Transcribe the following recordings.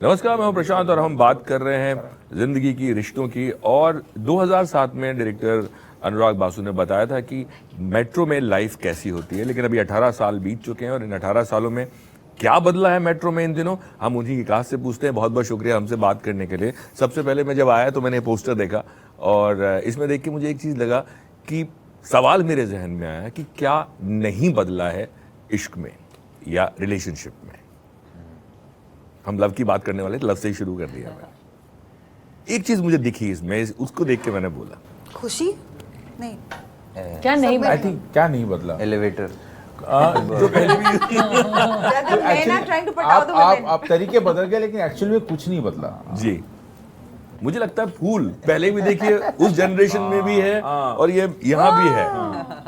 नमस्कार, मैं हूं प्रशांत और हम बात कर रहे हैं जिंदगी की, रिश्तों की। और 2007 में डायरेक्टर अनुराग बासु ने बताया था कि मेट्रो में लाइफ कैसी होती है, लेकिन अभी 18 साल बीत चुके हैं और इन 18 सालों में क्या बदला है मेट्रो में इन दिनों, हम उन्हीं की कास्ट से पूछते हैं। बहुत बहुत शुक्रिया हमसे बात करने के लिए। सबसे पहले मैं जब आया तो मैंने पोस्टर देखा और इसमें देख के मुझे एक चीज़ लगा कि सवाल मेरे जहन में आया कि क्या नहीं बदला है इश्क में या रिलेशनशिप में। हम लव की बात करने वाले, लव से ही शुरू कर दिया मैंने। एक चीज मुझे दिखी इसमें, उसको देख के मैंने बोला खुशी नहीं। क्या नहीं आई थिंक क्या नहीं बदला एलिवेटर जो पहले भी आप तरीके बदल गए लेकिन एक्चुअली में कुछ नहीं बदला जी। मुझे लगता है फूल पहले भी देखिए उस जनरेशन में भी है और ये यहाँ भी है।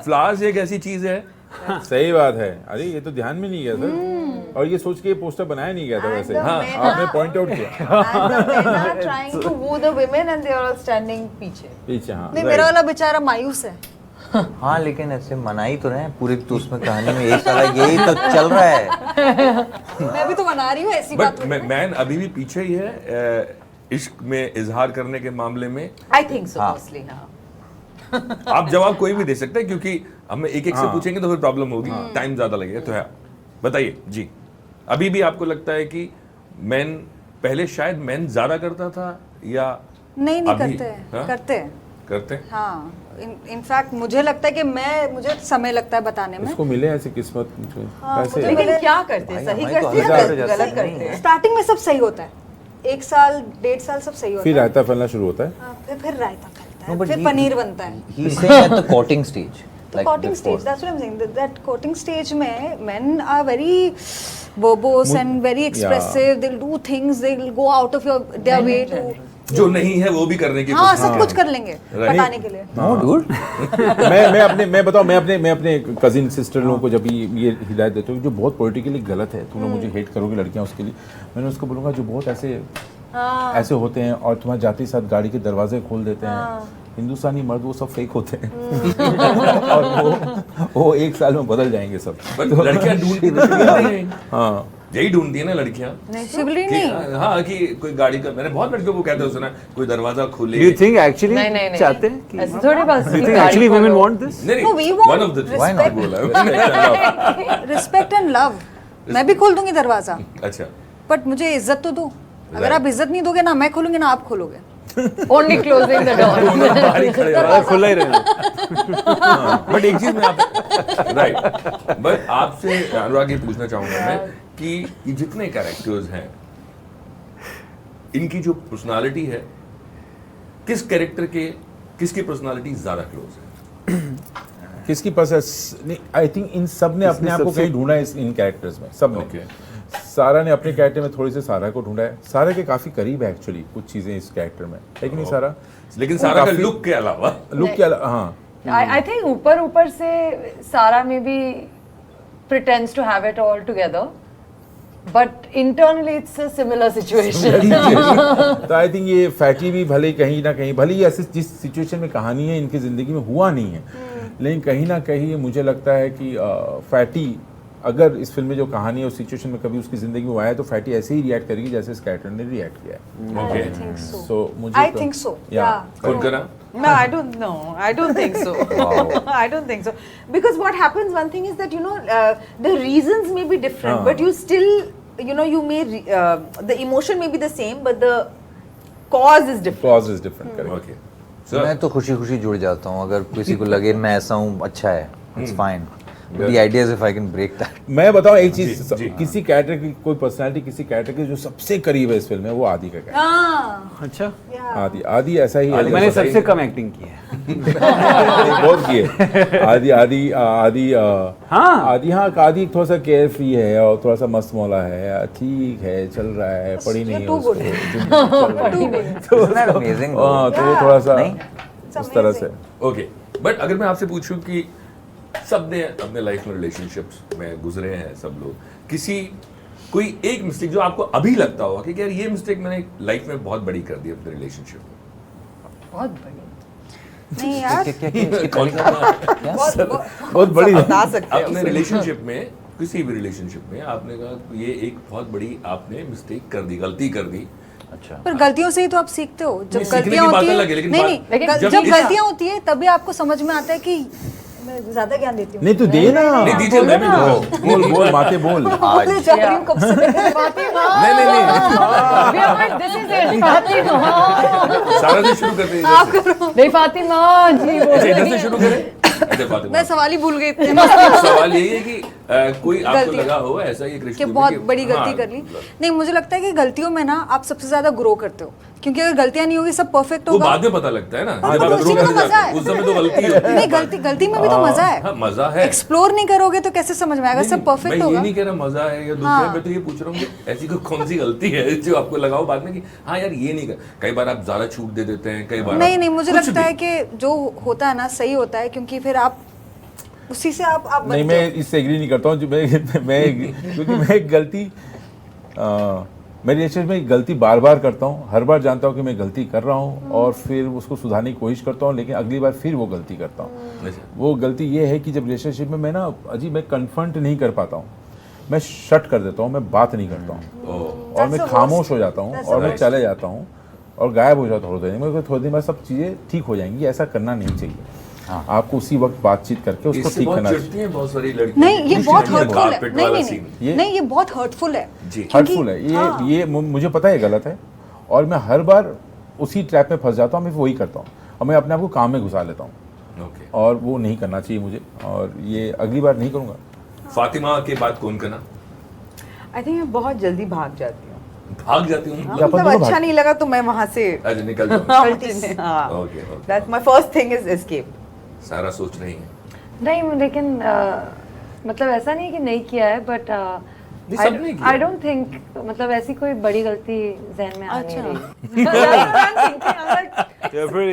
फ्लावर्स एक ऐसी चीज है। सही बात है। अरे ये तो ध्यान में नहीं गया सर, और ये सोच के पोस्टर बनाया नहीं गया था वैसे। हाँ, आपने पॉइंट आउट किया trying to woo the women and they are all standing पीछे। हाँ नहीं, मेरा वाला बेचारा मायूस है। हाँ लेकिन ऐसे मना ही तो रहे हैं पूरी, तो उसमें कहानी में यही सारा यही तो चल रहा है। मैं भी तो बना रही हूँ ऐसी बट बात। मैन अभी भी पीछे ही है इश्क में इजहार करने के मामले में। I think so mostly, हाँ। आप जवाब कोई भी दे सकते हैं क्योंकि हम एक एक से पूछेंगे तो फिर प्रॉब्लम होगी, टाइम ज्यादा लगेगा। तो है, बताइए जी, अभी भी आपको लगता है कि मैन पहले शायद मैन ज्यादा करता था या नहीं अभी? करते हैं, हाँ? करते हैं? हाँ। इनफैक्ट मुझे लगता है कि मुझे समय लगता है बताने में। इसको मिले ऐसी किस्मत मुझे कैसे। लेकिन क्या करते हैं, सही करते हैं या गलत करते हैं? स्टार्टिंग में सब सही होता है, 1 साल 1.5 साल सब सही होता फिर है। रायता फलना शुरू होता है। हाँ, फिर रायता फलता No, है, but फिर he- पनीर बनता है। He is saying at the courting stage. The courting stage, that's what I'm saying. That courting stage में men are very verbose and very expressive. They'll do things. They'll go out of their way to. जो नहीं है वो भी करने की हाँ, कोशिश। सब कुछ कर लेंगे बताने के लिए। No, dude. मैं अपने कजिन सिस्टर लोगों को जब ये हिदायत देता हूँ जो बहुत पॉलिटिकली गलत है, तुम लोग मुझे हेट करोगे लड़कियां उसके लिए, मैंने उसको बोलूँगा जो बहुत ऐसे होते हैं और तुम्हारे जाते ही साथ गाड़ी के दरवाजे खोल देते हैं, हिंदुस्तानी मर्द वो सब फेक होते हैं और वो 1 साल में बदल जाएंगे सब। बट लड़कियां ढूंढती तो शिवली नहीं। हाँ यही ढूंढती है ना लड़कियां शिवली कि नहीं। हाँ कि कोई गाड़ी का, मैंने बहुत लड़कियों को कहते हुए सुना कोई दरवाजा खोले। Do you think actually नहीं चाहते हैं कि ऐसे थोड़ी बात। Do you think actually women want this? नहीं No, we want one of the two। Why not? बोला रिस्पेक्ट एंड लव। मैं भी खोल दूंगी दरवाजा, अच्छा, बट मुझे इज्जत तो दो। अगर आप इज्जत नहीं दोगे ना मैं खोलूंगी ना आप खोलोगे। Only closing the door। दोनों बाहर ही खड़े रहो। खुला ही रहना। बट एक चीज मैं आप राइट, बट आपसे अनुराग ये पूछना चाहूंगा मैं कि ये जितने कैरेक्टर्स हैं इनकी जो पर्सनालिटी है, किस कैरेक्टर के किसकी पर्सनालिटी ज्यादा क्लोज है? किसकी पसंद? आई थिंक इन सब ने अपने आप को कहीं ढूंढा है इन कैरेक्टर्स में, सब ने। Okay। सारा ने अपने कैरेक्टर में थोड़ी सी सारा को ढूंढा है। सारा के काफी करीब है एक्चुअली कुछ चीजें इस कैरेक्टर में, लेकिन नहीं सारा लेकिन सारा का काफी- लुक के अलावा लुक के हाँ I think ऊपर से सारा में भी pretends to have it all together, but internally it's a similar situation। तो आई थिंक ये फैटी भी भले कहीं ना कहीं, भले ही ऐसे जिस सिचुएशन में कहानी है इनकी जिंदगी में हुआ नहीं है, लेकिन कहीं ना कहीं मुझे लगता है कि फैटी अगर इस फिल्म में जो कहानी है उस सिचुएशन में कभी उसकी जिंदगी में आया तो फैटी ऐसे ही रिएक्ट करेगी जैसे इस कैरेक्टर ने रिएक्ट किया है। ओके, सो मुझे I think so, yeah. खुद करा No, I don't know. I don't think so. I don't think so. Because what happens, one thing is that, you know, the reasons may be different, but you still, you know, you may, the emotion may be the same, but the cause is different. Clause is different correct. Okay मैं तो खुशी खुशी जुड़ जाता हूँ अगर किसी को लगे मैं ऐसा हूँ, अच्छा है, it's fine. The idea is if I can break that. मैं बताऊं एक चीज, जी, जी। किसी कैरेक्टर की कोई पर्सनालिटी किसी कैरेक्टर के जो सबसे करीब है इस फिल्म में वो आदि का कैरेक्टर। हाँ, अच्छा, आदि ऐसा ही है। मैंने सबसे कम एक्टिंग की है। बहुत किए। आदि आदि थोड़ा सा केयर फ्री है और थोड़ा सा मस्त मौला है, ठीक है, चल रहा है, पढ़ी नहीं है too उसको, good. Isn't that amazing? हाँ, तो वो थोड़ा सा नहीं? उस तरह से। ओके, बट अगर मैं आपसे पूछूं कि सबने अपने लाइफ में रिलेशनशिप्स में गुजरे हैं सब लोग, कोई एक मिस्टेक जो आपको अभी लगता होगा कि यार ये मिस्टेक मैंने लाइफ में बहुत बड़ी कर दी अपने रिलेशनशिप में? बहुत बड़ी। नहीं यार, क्या कौन सा? बहुत बहुत बड़ी बता सकते हैं अपने रिलेशनशिप में किसी भी रिलेशनशिप में आपने कहा ये एक बहुत बड़ी आपने मिस्टेक कर दी, गलती कर दी? अच्छा पर गलतियों से ही तो आप सीखते हो। जब नहीं, सीखने गलतियां की बात होती है, अलग है, लेकिन नहीं बात- नहीं, लेकिन जब जब गलतियां होती है तभी आपको समझ में आता है कि मैं ज्यादा ज्ञान देती हूँ। नहीं तो दे ना, नहीं दीजिए, मैं भी बोल रहा हूँ। बोल बोल बातें बोल। बोले जा रही हूँ कब से। नहीं नहीं नहीं, This is it, फातिमा। सारा से शुरू करते हैं इधर से। नहीं फातिमा जी अच्छा इधर से शुरू करें। अच्छा फातिमा, मैं सवाल ही भूल गई इतने सवाल यही है कि कोई आपको गलती। लगा हो ऐसा ही एक कि रिश्ते में बहुत कि- बड़ी गलती हाँ, कर ली। नहीं, मुझे लगता है कि गलतियों में ना आप सबसे ज्यादा ग्रो करते हो, क्योंकि अगर गलतियां नहीं होगी सब परफेक्ट वो होगा। बाद में पता लगता है ना हाँ, जब तो आप उसी में grow तो करते मजा जाते हैं। है। उस समय तो गलती होती है। नहीं, गलती में भी तो मजा है। हाँ मजा है। एक्सप्लोर नहीं करोगे तो कैसे समझ में आएगा? सब मैं परफेक्ट ये होगा। नहीं कह रहा मजा है या दुख हाँ। है, मैं तो ये पूछ रहा हूँ कि ऐसी कौन सी गलती है जो आपको लगाओ बाद में कि हाँ यार ये नहीं कर। कई बार आप ज्यादा छूट दे देते हैं, कई बार नहीं आप नहीं, मुझे कुछ लगता भी। है कि जो होता है ना सही होता है, क्योंकि फिर आप उसी से आप नहीं, बनते हो। मैं इससे एग्री नहीं करता हूँ। क्योंकि मैं एक गलती मेरे रिलेशनशिप में एक गलती बार बार करता हूँ। हर बार जानता हूँ कि मैं गलती कर रहा हूँ और फिर उसको सुधारने की कोशिश करता हूँ, लेकिन अगली बार फिर वो गलती करता हूँ। अच्छा। वो गलती ये है कि जब रिलेशनशिप में मैं ना अजीब मैं कन्फ्रंट नहीं कर पाता हूँ, मैं शट कर देता हूँ, मैं बात नहीं करता हूँ ओह, और मैं That's the खामोश worst. हो जाता हूँ That's और the मैं worst. चले जाता हूँ और गायब हो जाता हूँ थोड़ी देर में। मुझे थोड़ी देर में सब चीज़ें ठीक हो जाएंगी। ऐसा करना नहीं चाहिए। आपको उसी वक्त बातचीत करके उसको इससे ठीक बहुत करना चिढ़ती चाहिए। हैं बहुत सारी लड़कियां। नहीं, ये दूसरी बहुत लड़कियां, हर्टफुल है। कारपेट नहीं वाला नहीं सीन। नहीं, नहीं ये बहुत हर्टफुल है। जी। क्योंकि- हर्टफुल है हाँ। ये मुझे पता है गलत है और मैं हर बार उसी ट्रैप में फंस जाता हूँ। मैं वही करता हूँ और मैं अपने आप को काम में घुसा लेता हूँ ओके। और वो नहीं करना चाहिए मुझे, और ये अगली बार नहीं करूँगा। फातिमा के बाद कौन करना? आई थिंक मैं बहुत जल्दी भाग जाती हूँ। भाग जाती हूँ। या अपन मतलब दोनों अच्छा भाग- नहीं लगा तो मैं वहां से अच्छा निकल जाओ। हाँ okay okay. That's my first thing is escape. सारा सोच रही है। नहीं लेकिन मतलब ऐसा नहीं कि नहीं किया है बट नहीं, सबने किया। आई डोंट थिंक मतलब ऐसी कोई बड़ी गलती जहन में आ नहीं अच्छा। रही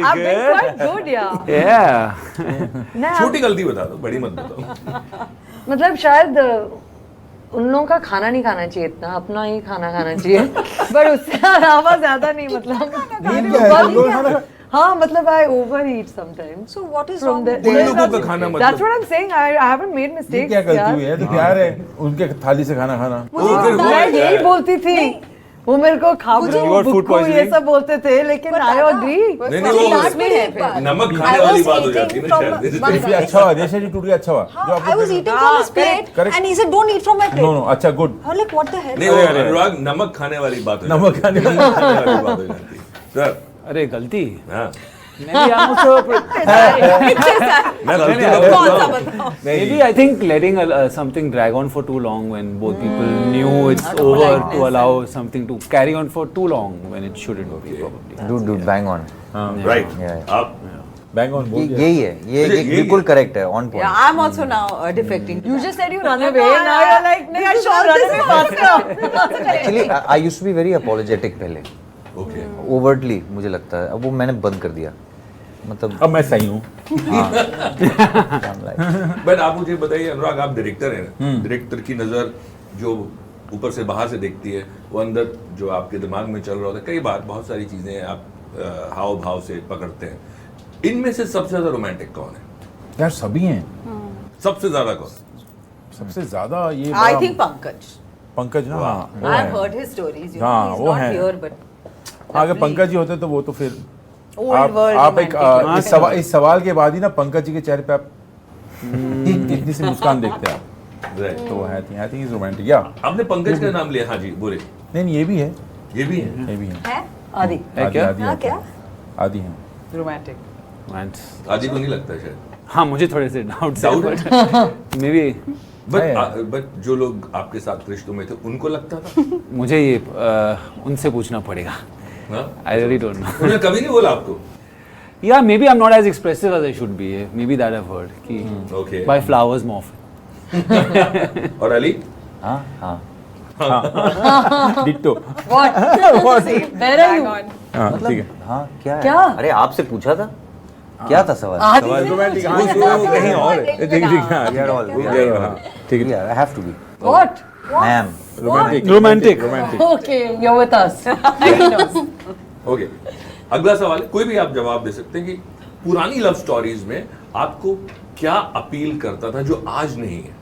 I've been quite good yeah Yeah. नहीं, छोटी गलती बता दो, बड़ी मत बताओ। मतलब शायद उन लोगों का खाना नहीं खाना चाहिए इतना, अपना ही खाना खाना चाहिए बट उससे अलावा ज्यादा नहीं मतलब हाँ मतलब I overeat sometimes So what is from wrong the with उन लोगों का खाना that's मतलब what I'm saying I haven't made ये mistakes क्या गलती यार। हुई है? तो प्यार है उनके थाली से खाना खाना। वो फिर वो मैं है। यही बोलती थी वो मेरे को खाबरू You got food बुक्कू ये poisoning? सब बोलते थे लेकिन But आई दादा, एग्री नहीं नहीं वो लास्ट में एक बार नमक खाने I was वाली बात हो eating जाती है ना from शायद। one इसलिए अच्छा हुआ, रिलेशनशिप टूट गया। अच्छा हुआ जो I was आपको eating from his plate correct. and he said don't eat from my plate. No अच्छा good. I'm like what the hell? नहीं वो अनुराग नमक खाने वाली बात हो नमक जाती है। खाने नमक खाने वाली बात हो जाती है। सर अरे गलती हाँ maybe I'm also मैं गलती कौन सा करता बताओ? maybe I think letting something drag on for too long when both people knew it's over to allow something to carry on for too long when it shouldn't be probably. dude bang on right Yeah. आप bang on बोल दिया। यही है ये ये- ये ये- बिल्कुल करेक्ट है on Yeah, point I'm also now defecting. You just said you run away now you're like Yeah, sure, run this away is faster actually I used to be very apologetic पहले, okay. Overtly मुझे लगता है। अब वो मैंने बंद कर दिया मतलब अब मैं सही हूँ। बट आप मुझे बताइए अनुराग, आप डायरेक्टर हैं, डायरेक्टर की नज़र जो ऊपर से बाहर से देखती है वो अंदर जो आपके दिमाग में चल रहा होता है, कई बार बहुत सारी चीज़ें आप हाव भाव से पकड़ते हैं। इनमें से सबसे ज़्यादा रोमांटिक कौन है? यार सभी हैं। सबसे ज़्यादा कौन? सबसे ज्यादा ये I बड़ा- think Pankaj. पंकज ना। हाँ वो I've है। heard his stories. You know, हाँ, he's वो not है। here, but हाँ, अगर lovely. पंकज जी होते तो वो तो फिर Old आप world एक romantic. इस सवाल के बाद ही ना पंकज जी के चेहरे पे आप इतनी सी मुस्कान देखते हैं आप। Right. तो है आई थिंक इज रोमांटिक या आपने पंकज का नाम लिया, हाँ जी बोले। नहीं ये भी है, ये भी है। ये भी है। है? Adi. है क्या? आदि हाँ है। क्या? आदि हैं। Romantic. Once. आदि को नहीं लगता है शायद। हाँ मुझे थोड़े से doubt Doubt may be but जो लोग आपके साथ रिश्तों में थे उनको लगता था। मुझे ये उनसे पूछना पड़ेगा। हाँ? I really don't know. उन्होंने कभी नहीं बोला आपको? Yeah, maybe I'm not as expressive as I should be. Maybe that I've heard. कि Okay. buy flowers more often. और अली? हाँ हाँ ditto. what where are you हाँ ठीक है। हाँ क्या क्या? है? अरे आपसे पूछा था क्या था सवाल? आदि रोमांटिक वो कहीं और है। ठीक ठीक हाँ We are all- we are all- हाँ, ठीक है। Yeah, I have to be. what Ma'am. Romantic Romantic. Romantic. okay you're with us he knows okay, अगला सवाल है, कोई भी आप जवाब दे सकते हैं कि पुरानी लव स्टोरीज में आपको क्या अपील करता था जो आज नहीं है?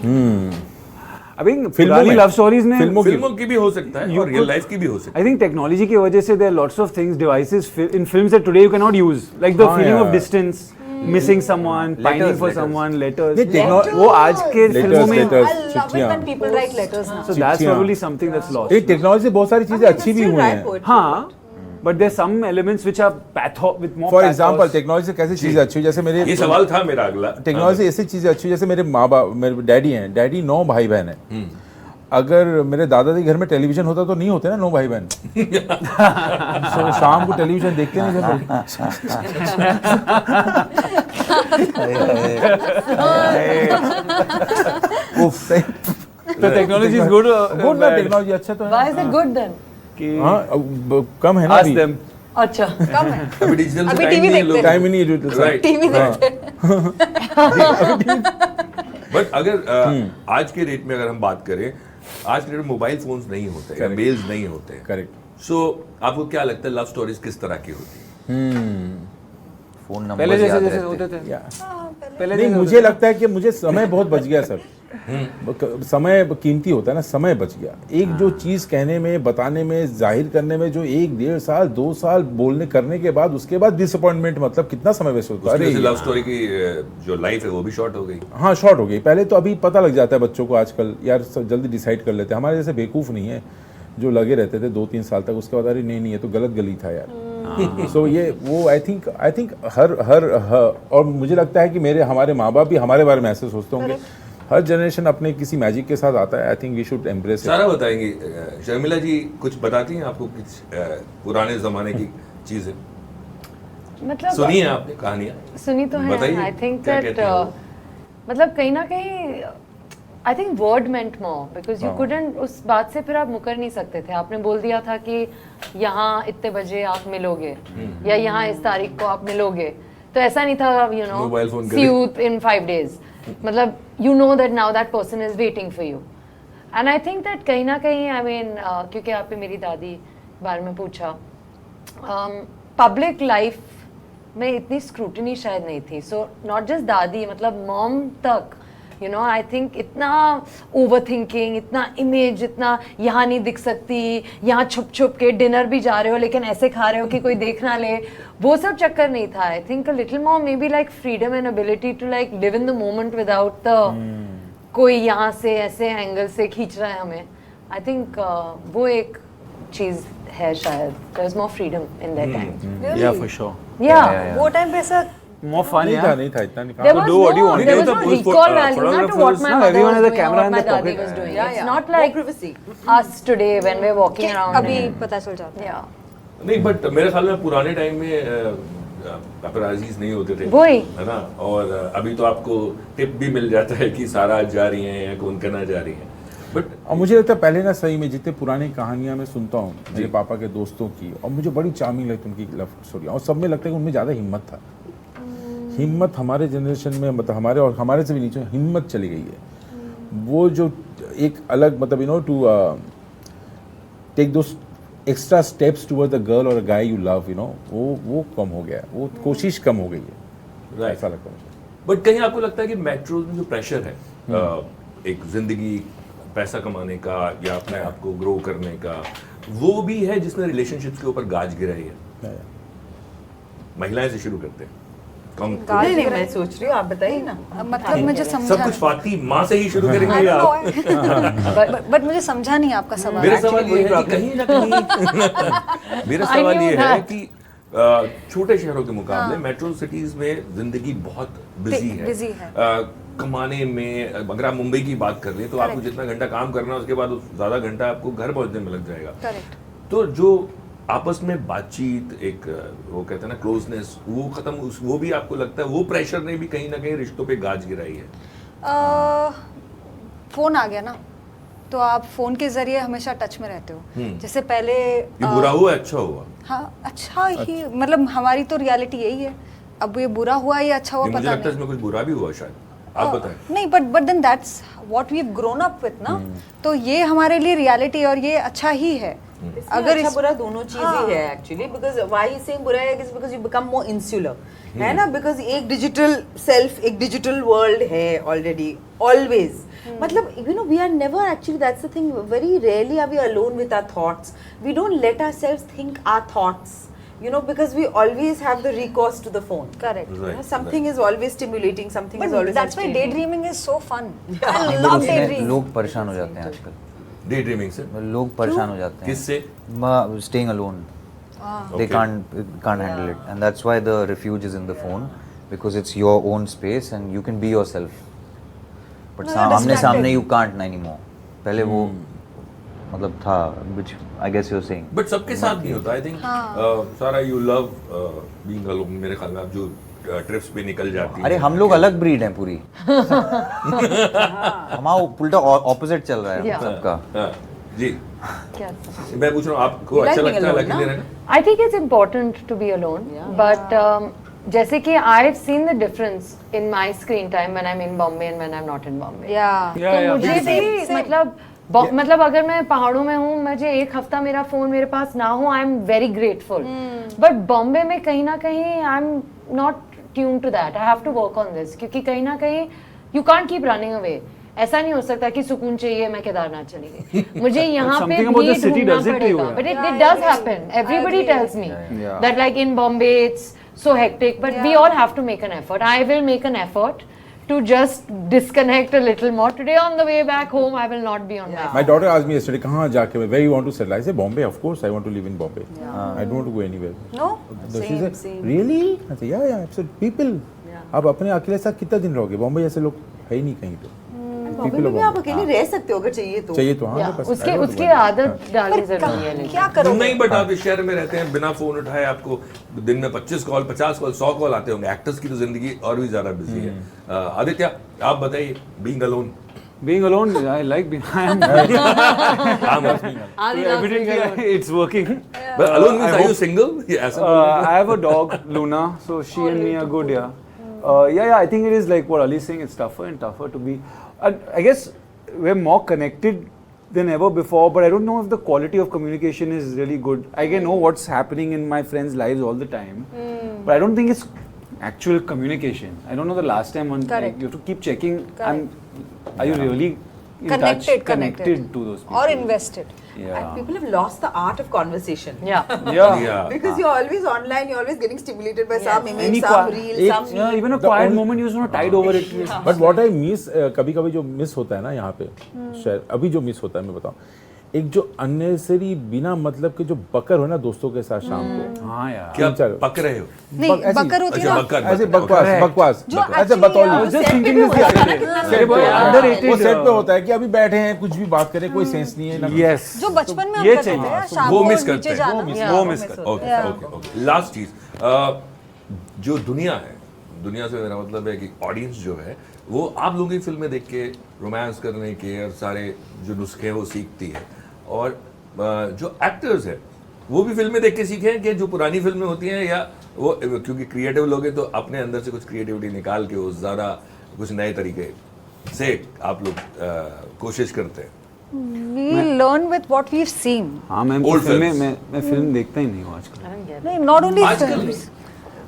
I think फिल्मों पुरानी में- लव स्टोरीज में फिल्मों की भी हो सकता है और रियल लाइफ की भी हो सकता I think technology की वजह से there are lots of things, devices in films that today you cannot use, like the हाँ feeling of यार। distance, missing someone, pining for letters. someone, letters. नहीं, techno- वो आज के फिल्मों में letters, I love it चिट्ठियाँ। when people write letters now. so that's चिट्ठियाँ। probably something that's lost. ये टेक्नोलॉजी से बहुत सारी चीजें अच्छी भी हुई हैं. हाँ, but there's some elements which are with more for pathos. Example technology से कैसी चीजें अच्छी हुई, जैसे है। ये मेरे सवाल था मेरा अगला। टेक्नोलॉजी ऐसी चीजें अच्छी हुई, जैसे मेरे माँ बाप, मेरे डैडी हैं, डैडी 9 भाई बहन हैं. अगर मेरे दादाजी घर में टेलीविजन होता तो नहीं होते ना 9 भाई बहन. So, शाम को टेलीविजन देखते नहीं जब उफ सही. तो technology is good. गुड ना, टेक्नोलॉजी अच्छा तो Why है. is it good then? कि हाँ कम है ना ask अभी. them. अच्छा. कम है. अभी डिजिटल अभी TV देखते हैं. टाइम ही नहीं है. राइट। टीवी देखते हैं. बट अगर आज के रेट में अगर हम बात करें, आज के डेट में मोबाइल फोन्स नहीं होते, Correct. मेल्स नहीं होते. करेक्ट. सो आपको क्या लगता है लव स्टोरीज किस तरह की होती है? फोन पहले नंबर जैसे याद जैसे रहते होते थे. पहले नहीं, जैसे मुझे लगता है कि मुझे समय बहुत बच गया सर. समय कीमती होता है ना, समय बच गया. एक जो चीज कहने में, बताने में, जाहिर करने में जो 1-1.5 साल 2 साल बोलने करने के बाद उसके बाद डिसअपॉइंटमेंट, मतलब कितना समय वेस्ट होता उसकी है. वजह से अरे लव स्टोरी की जो लाइफ है वो भी शॉर्ट हो गई. हाँ, शॉर्ट हो गई. पहले तो अभी पता लग जाता है बच्चों को आजकल, यार सब जल्दी डिसाइड कर लेते हैं. हमारे जैसे बेवकूफ नहीं है जो लगे रहते थे 2-3 साल तक, उसके बाद अरे नहीं ये तो गलत गली था यार. सो ये वो आई थिंक हर और मुझे लगता है कि हमारे माँ बाप भी हमारे बारे में ऐसे सोचते होंगे. हर जनरेशन अपने किसी मैजिक के साथ आता है. I think we should embrace सारा बताएंगी. शर्मिला जी कुछ बताती हैं आपको कुछ पुराने जमाने की चीजें? मतलब सुनी है आपने कहानियां? सुनी तो है. बताइए, आई थिंक क्या दैट कहती हैं वो? मतलब कहीं ना कहीं I think word meant more, because you couldn't, उस बात से फिर आप मुकर नहीं सकते थे. आपने बोल दिया था कि यहाँ इतने बजे आप मिलोगे या यहाँ इस तारीख को आप मिलोगे, तो ऐसा नहीं था you know Mobile phone see you in 5 days. मतलब you know that now that person is waiting for you. And I think that कहीं ना कहीं आई मीन क्योंकि आपने मेरी दादी के बारे में पूछा, पब्लिक लाइफ में इतनी स्क्रूटनी शायद नहीं थी. सो नॉट जस्ट दादी, मतलब मॉम तक यू नो आई थिंक इतना ओवर थिंकिंग, इतना इमेज, इतना यहाँ नहीं दिख सकती, यहाँ छुप छुप के डिनर भी जा रहे हो लेकिन ऐसे खा रहे हो कि कोई देख ना ले, वो सब चक्कर नहीं था. I think a little more maybe like freedom and ability to like live in the moment without the कोई यहाँ से ऐसे एंगल से खींच रहा है हमें. आई थिंक वो एक चीज है शायद. There is more freedom in that time. Yeah, for sure. या वो टाइम पे ऐसा More fun, नहीं yeah. था इतना नहीं. There was do what you no, want. there Yeah, was the no post- recall value, not to what my No, mother everyone was has a doing or camera what in my their daddy pocket. was doing. Yeah, It's yeah. not More like privacy. us today when we're walking around. अभी पता चल जाता है. Yeah. नहीं, but मेरे ख्याल में पुराने टाइम में पेपराजीज नहीं होते थे, वही. है ना. और अभी तो आपको टिप भी मिल जाता है कि सारा जा रही हैं या कौन कहना जा रही हैं. बट और मुझे लगता है पहले ना सही में जितने पुरानी कहानियां मैं सुनता हूँ मेरे पापा के दोस्तों की, और मुझे बड़ी चार्मिंग लगती उनकी लव स्टोरी, और सब में लगता है कि उनमें ज़्यादा हिम्मत था. हिम्मत हमारे जनरेशन में, मतलब हमारे और हमारे से भी नीचे हिम्मत चली गई है. वो जो एक अलग, मतलब you know to take those extra steps toward the girl or a guy you love, you know, वो कम हो गया है. वो कोशिश कम हो गई है. ऐसा लगता है मुझे. बट कहीं आपको लगता है कि मेट्रो में जो प्रेशर है एक जिंदगी पैसा कमाने का या अपने आप को ग्रो करने का, वो भी है जिसने रिलेशनशिप्स के ऊपर गाज गिराई है? महिलाएं से शुरू करते हैं. कम नहीं नहीं, मैं सोच रही हूँ, आप बताइए ना. मतलब मुझे सब समझा कुछ फाती माँ से ही शुरू करेंगे आप? बट मुझे समझा नहीं आपका सवाल. मेरा सवाल ये है कि कहीं ना कहीं मेरा सवाल ये है कि छोटे शहरों के मुकाबले मेट्रो सिटीज में जिंदगी बहुत बिजी busy है. है. कमाने में अगर आप मुंबई की बात कर रहे हैं तो आपको जितना घंटा काम करना है उसके बाद ज्यादा घंटा आपको घर पहुंचने में लग जाएगा. करेक्ट. तो जो आपस में बातचीत, एक वो कहते हैं ना क्लोजनेस, वो खत्म, वो भी आपको लगता है वो प्रेशर ने भी कहीं ना कहीं रिश्तों पे गाज गिराई है? फोन आ गया ना, तो आप फोन के जरिए हमेशा टच में रहते हो. जैसे पहले ये बुरा हुआ अच्छा हुआ? हाँ, अच्छा ही, मतलब हमारी तो रियलिटी यही है. अब ये बुरा हुआ या अच्छा हुआ मुझे पता लगता है नहीं. इसमें कुछ बुरा भी हुआ शायद. आप बताएं. नहीं, but then that's what we've grown up with ना, तो ये हमारे लिए reality और ये अच्छा ही है. अगर अच्छा बुरा दोनों चीजें है एक्चुअली, बिकॉज व्हाई सेइंग बुरा है because you become more insular, है ना, बिकॉज एक डिजिटल सेल्फ, एक डिजिटल वर्ल्ड है ऑलरेडी, ऑलवेज. मतलब you know we are never actually, that's the thing, very rarely are we alone with our thoughts. We don't let ourselves think our thoughts, you know, because we always have the recourse to the phone. Correct. You know, something is always stimulating, something is But always that's why entertaining. daydreaming is so fun. I नहीं, but love उसमें daydreaming. लोग परेशान हो जाते हैं आजकल. Day dreaming से लोग परेशान हो जाते हैं. किससे? Staying alone. They Okay. can't handle it, and that's why the refuge is in the phone, because it's your own space and you can be yourself. But No, you're आमने सामने distracted. you can't anymore. पहले वो मतलब था, which I guess you're saying. But सबके साथ नहीं होता. आई थिंक सारा यू लव बीइंग अलोन. मेरे ख्याल में आप जो ट्रिप्स पे निकल जाती हैं. अरे हम लोग अलग ब्रीड हैं पूरी. हमारा उल्टा ऑपोजिट चल रहा है Yeah. सबका. हाँ, जी क्या? मैं पूछ रहा हूँ आपको अच्छा being लगता है alone, अकेले ना? रहना? I think it's important to be alone, but जैसे कि I've seen the difference in my screen time when I'm in Bombay and when I'm not in Bombay. Yeah. तो मुझे भी मतलब अगर मैं पहाड़ों में हूँ, मुझे एक हफ्ता मेरा फोन मेरे पास ना हो, I am very grateful. But Bombay में कहीं ना कहीं I am not tune to that. I have to work on this, क्योंकि कहीं ना कहीं you can't keep running away. ऐसा नहीं हो सकता कि सुकून चाहिए मैं केदारनाथ चली गई. मुझे यहाँ पे something about the भी city ढूंढना does it to you, पड़ेगा. yeah. But it Yeah, does I happen. Everybody agree. tells me Yeah. that like in Bombay it's so hectic, but we all have to make an effort. I will make an effort to just disconnect a little more. Today on the way back home, I will not be on my phone. My daughter asked me yesterday, कहाँ जाके where you want to settle? I said Bombay, of course. I want to live in Bombay. I don't want to go anywhere. No? So she said, same. really? I said, yeah, absolutely. People. आप अपने अकेले साथ कितना दिन रहोगे? बॉम्बे जैसे लोग है ही नहीं कहीं पे. बॉम्बे में भी आप अकेले रह सकते हो अगर चाहिए तो. चाहिए तो हाँ. Yeah, बस उसके I don't उसकी want to. आदत डालनी जरूरी है. क्या करोगे? नहीं, बट आप इस शहर में रहते हैं, बिना फोन उठाए आपको दिन में 25 कॉल, 50 कॉल, 100 कॉल आते होंगे. एक्टर्स की तो जिंदगी और भी ज्यादा बिजी है. आदित्य, आप बताइए, being alone. Being alone, I like being. I am. Evidently, it's working. But alone means I are you hope- single? Yeah, ऐसा बोलोगे? I have a dog, Luna, so she and me are good, yeah. Yeah, I think it is like what Ali is saying, it's tougher and tougher to be. I guess we're more connected than ever before, but I don't know if the quality of communication is really good. I can know what's happening in my friends' lives all the time, but I don't think it's actual communication. I don't know the last time one, like, Correct. you have to keep checking. Are you really in touch, connected to those people? Or invested. Yeah. And people have lost the art of conversation. Yeah. Yeah. Yeah. Because you're always online, you're always getting stimulated by some image, Any some qui- reel, एक- some Yeah, even a The quiet only- moment, you're just not tied over it. But what I miss कभी कभी जो miss होता है ना यहाँ पे शायद अभी जो मिस होता है मैं बताऊँ, एक जो अननेसेसरी बिना मतलब के जो बकर हो ना दोस्तों के साथ शाम को. हाँ यार. क्या चलो. पक रहे हो? नहीं, ऐसी- बकर होती है अच्छा, ना. बकर. ऐसे बकर, बकवास okay. बकवास जो ऐसे actually बतौली. आप just thinking this the other day. Set पे underrated, वो सेट पे होता है कि अभी बैठे हैं कुछ भी बात करें कोई सेंस नहीं है ना. Yes. जो बचपन में हम ये करते थे चाहिए. ना, शाम वो को मिस करते नीचे हैं. जाना. वो मिस करते हैं. Okay okay okay. लास्ट चीज, जो दुनिया है, दुनिया से मेरा मतलब है कि ऑडियंस जो है वो आप लोगों की फिल्में देख के रोमांस करने के और सारे जो नुस्खे हैं वो सीखती है, और जो एक्टर्स हैं वो भी फिल्में देख के सीखे हैं कि जो पुरानी फिल्में होती हैं, या वो क्योंकि क्रिएटिव लोग हैं तो अपने अंदर से कुछ क्रिएटिविटी निकाल के वो ज़्यादा कुछ नए तरीके से आप लोग कोशिश करते हैं. We learn with what we've seen. हाँ मैं Old फिल्में films. मैं फिल्म देखता ही नहीं हूँ आजकल. नहीं, not only आजकल films.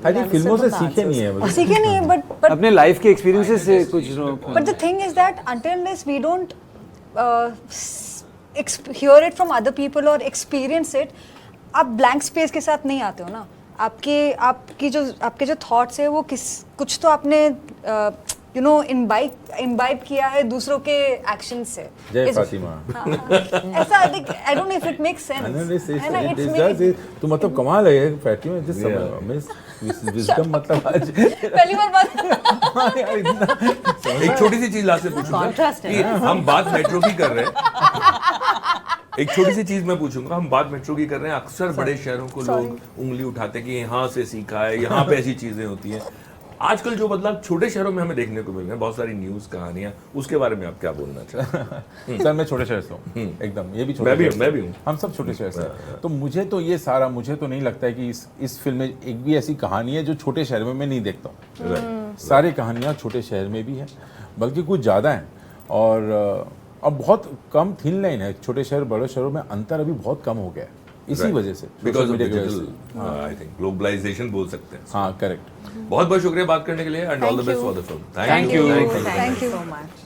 आई थिंक फिल्मों से सीखे नहीं है. सीखे नहीं है, but अपने लाइफ के एक्सपीरियंसेस से कुछ But the thing is that until unless we don't hear it from other people or experience it, आप blank space के साथ नहीं आते हो ना. आपके जो thoughts है वो कुछ तो आपने imbibe किया है दूसरों के actions से. जय फातिमा. ऐसा I don't know if it makes sense. है ना, it's making- तो मतलब कमाल है फातिमा. जिस समय विजडम मतलब आज पहली बार बात. एक छोटी सी चीज लास्ट से पूछूंगा कि हम बात मेट्रो की कर रहे हैं. एक छोटी सी चीज मैं पूछूंगा, हम बात मेट्रो की कर रहे हैं. अक्सर बड़े शहरों को लोग उंगली उठाते हैं कि यहाँ से सीखा है, यहाँ पे ऐसी चीजें होती हैं. आजकल जो बदलाव छोटे शहरों में हमें देखने को मिल रहे हैं, बहुत सारी न्यूज कहानियां, उसके बारे में आप क्या बोलना चाहते हैं? सर मैं छोटे शहर से हूँ एकदम. ये भी छोटे मैं भी शहर हूँ, से. मैं भी हूँ. हम सब छोटे शहर से हैं. तो मुझे तो नहीं लगता है कि इस फिल्म में एक भी ऐसी कहानी है जो छोटे शहर में मैं नहीं देखता हूँ. सारी कहानियाँ छोटे शहर में भी हैं, बल्कि कुछ ज़्यादा हैं. और बहुत कम थिन लाइन है, छोटे शहर बड़े शहरों में अंतर अभी बहुत कम हो गया है इसी वजह से, बिकॉज social ऑफ media की वजह डिजिटल से। आई थिंक ग्लोबलाइजेशन बोल सकते हैं। हाँ करेक्ट। बहुत बहुत शुक्रिया बात करने के लिए and all the best for the film. Thank you. Thank you. so much.